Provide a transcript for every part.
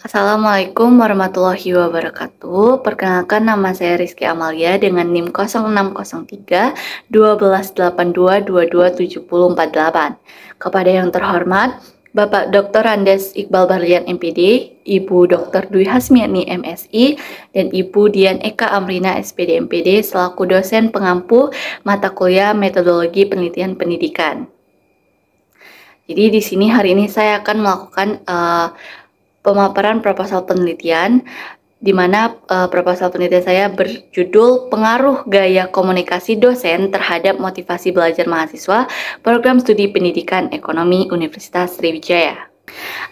Assalamualaikum warahmatullahi wabarakatuh. Perkenalkan, nama saya Rizky Amalia dengan NIM 0603 1282 227048. Kepada yang terhormat Bapak Dr. Andes Iqbal Barlian MPD, Ibu Dr. Dwi Hasmiani MSI, dan Ibu Dian Eka Amrina SPD MPD selaku dosen pengampu mata kuliah Metodologi Penelitian Pendidikan. Jadi di sini hari ini saya akan melakukan pemaparan proposal penelitian, di mana proposal penelitian saya berjudul Pengaruh Gaya Komunikasi Dosen Terhadap Motivasi Belajar Mahasiswa Program Studi Pendidikan Ekonomi Universitas Sriwijaya.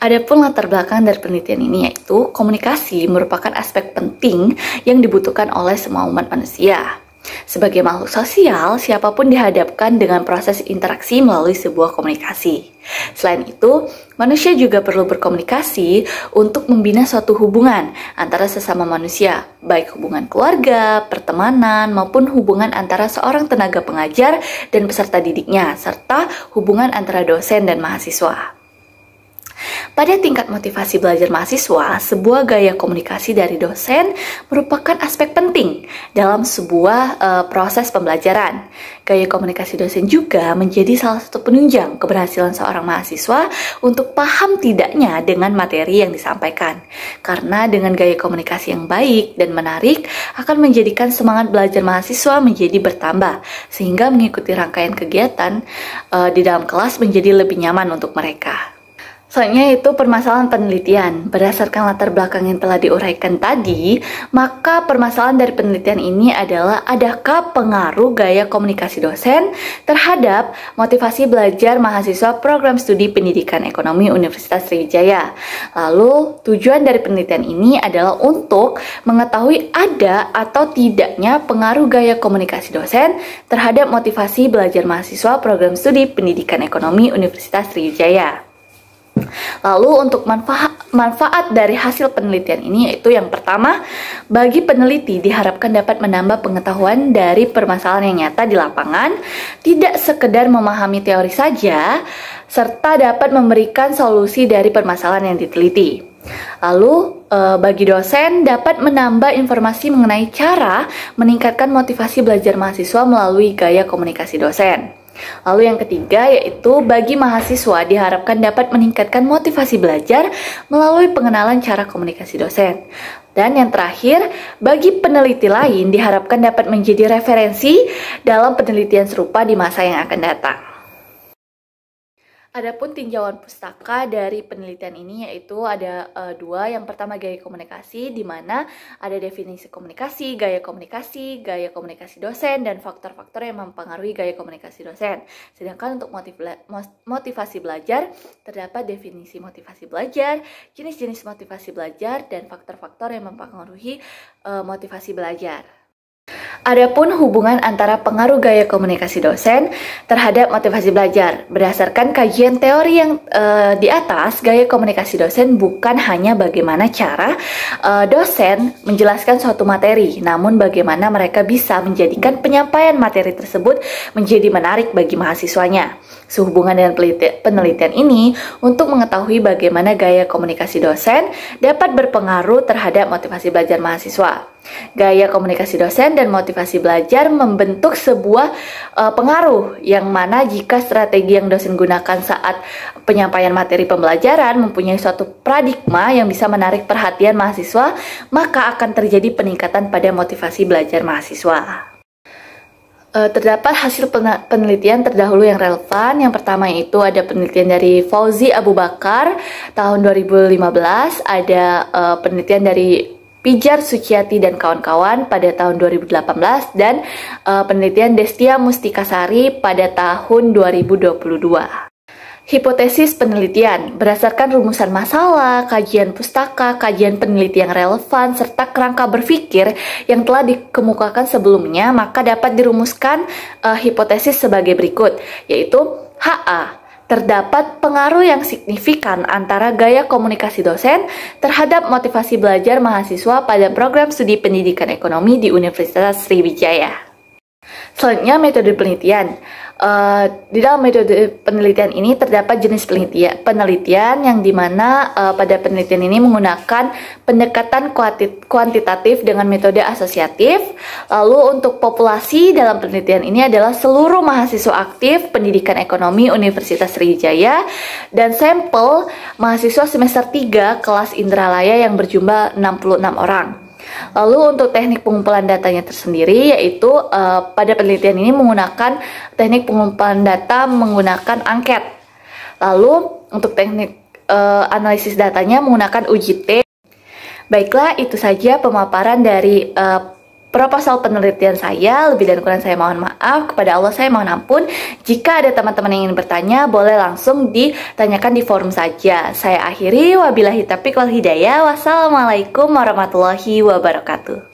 Adapun latar belakang dari penelitian ini yaitu komunikasi merupakan aspek penting yang dibutuhkan oleh semua umat manusia. Sebagai makhluk sosial, siapapun dihadapkan dengan proses interaksi melalui sebuah komunikasi. Selain itu, manusia juga perlu berkomunikasi untuk membina suatu hubungan antara sesama manusia, baik hubungan keluarga, pertemanan, maupun hubungan antara seorang tenaga pengajar dan peserta didiknya, serta hubungan antara dosen dan mahasiswa. Pada tingkat motivasi belajar mahasiswa, sebuah gaya komunikasi dari dosen merupakan aspek penting dalam sebuah proses pembelajaran. Gaya komunikasi dosen juga menjadi salah satu penunjang keberhasilan seorang mahasiswa untuk paham tidaknya dengan materi yang disampaikan. Karena dengan gaya komunikasi yang baik dan menarik akan menjadikan semangat belajar mahasiswa menjadi bertambah, sehingga mengikuti rangkaian kegiatan di dalam kelas menjadi lebih nyaman untuk mereka. Selanjutnya itu permasalahan penelitian. Berdasarkan latar belakang yang telah diuraikan tadi, maka permasalahan dari penelitian ini adalah adakah pengaruh gaya komunikasi dosen terhadap motivasi belajar mahasiswa program studi pendidikan ekonomi Universitas Sriwijaya. Lalu tujuan dari penelitian ini adalah untuk mengetahui ada atau tidaknya pengaruh gaya komunikasi dosen terhadap motivasi belajar mahasiswa program studi pendidikan ekonomi Universitas Sriwijaya. Lalu untuk manfaat dari hasil penelitian ini yaitu yang pertama, bagi peneliti diharapkan dapat menambah pengetahuan dari permasalahan yang nyata di lapangan, tidak sekedar memahami teori saja, serta dapat memberikan solusi dari permasalahan yang diteliti. Lalu bagi dosen dapat menambah informasi mengenai cara meningkatkan motivasi belajar mahasiswa melalui gaya komunikasi dosen. Lalu yang ketiga yaitu bagi mahasiswa diharapkan dapat meningkatkan motivasi belajar melalui pengenalan cara komunikasi dosen. Dan yang terakhir, bagi peneliti lain diharapkan dapat menjadi referensi dalam penelitian serupa di masa yang akan datang. Adapun tinjauan pustaka dari penelitian ini yaitu ada dua. Yang pertama gaya komunikasi, di mana ada definisi komunikasi, gaya komunikasi dosen, dan faktor-faktor yang mempengaruhi gaya komunikasi dosen. Sedangkan untuk motivasi belajar, terdapat definisi motivasi belajar, jenis-jenis motivasi belajar, dan faktor-faktor yang mempengaruhi motivasi belajar. Adapun hubungan antara pengaruh gaya komunikasi dosen terhadap motivasi belajar. Berdasarkan kajian teori yang di atas, gaya komunikasi dosen bukan hanya bagaimana cara dosen menjelaskan suatu materi, namun bagaimana mereka bisa menjadikan penyampaian materi tersebut menjadi menarik bagi mahasiswanya. Sehubungan dengan penelitian ini untuk mengetahui bagaimana gaya komunikasi dosen dapat berpengaruh terhadap motivasi belajar mahasiswa. Gaya komunikasi dosen dan motivasi belajar membentuk sebuah pengaruh yang mana jika strategi yang dosen gunakan saat penyampaian materi pembelajaran mempunyai suatu paradigma yang bisa menarik perhatian mahasiswa, maka akan terjadi peningkatan pada motivasi belajar mahasiswa. Terdapat hasil penelitian terdahulu yang relevan. Yang pertama itu ada penelitian dari Fauzi Abu Bakar tahun 2015, ada penelitian dari Pijar Suciati dan kawan-kawan pada tahun 2018, dan penelitian Destia Mustikasari pada tahun 2022. Hipotesis penelitian berdasarkan rumusan masalah, kajian pustaka, kajian peneliti yang relevan, serta kerangka berpikir yang telah dikemukakan sebelumnya, maka dapat dirumuskan hipotesis sebagai berikut, yaitu HA. Terdapat pengaruh yang signifikan antara gaya komunikasi dosen terhadap motivasi belajar mahasiswa pada program studi pendidikan ekonomi di Universitas Sriwijaya. Selanjutnya metode penelitian. Di dalam metode penelitian ini terdapat jenis penelitian yang dimana pada penelitian ini menggunakan pendekatan kuantitatif dengan metode asosiatif. Lalu untuk populasi dalam penelitian ini adalah seluruh mahasiswa aktif pendidikan ekonomi Universitas Sriwijaya dan sampel mahasiswa semester 3 kelas Indralaya yang berjumlah 66 orang. Lalu untuk teknik pengumpulan datanya tersendiri yaitu pada penelitian ini menggunakan teknik pengumpulan data menggunakan angket. Lalu untuk teknik analisis datanya menggunakan uji T. Baiklah, itu saja pemaparan dari proposal penelitian saya. Lebih dan kurang saya mohon maaf. Kepada Allah saya mohon ampun. Jika ada teman-teman yang ingin bertanya, boleh langsung ditanyakan di forum saja. Saya akhiri, wabillahi taufiq wal hidayah. Wassalamualaikum warahmatullahi wabarakatuh.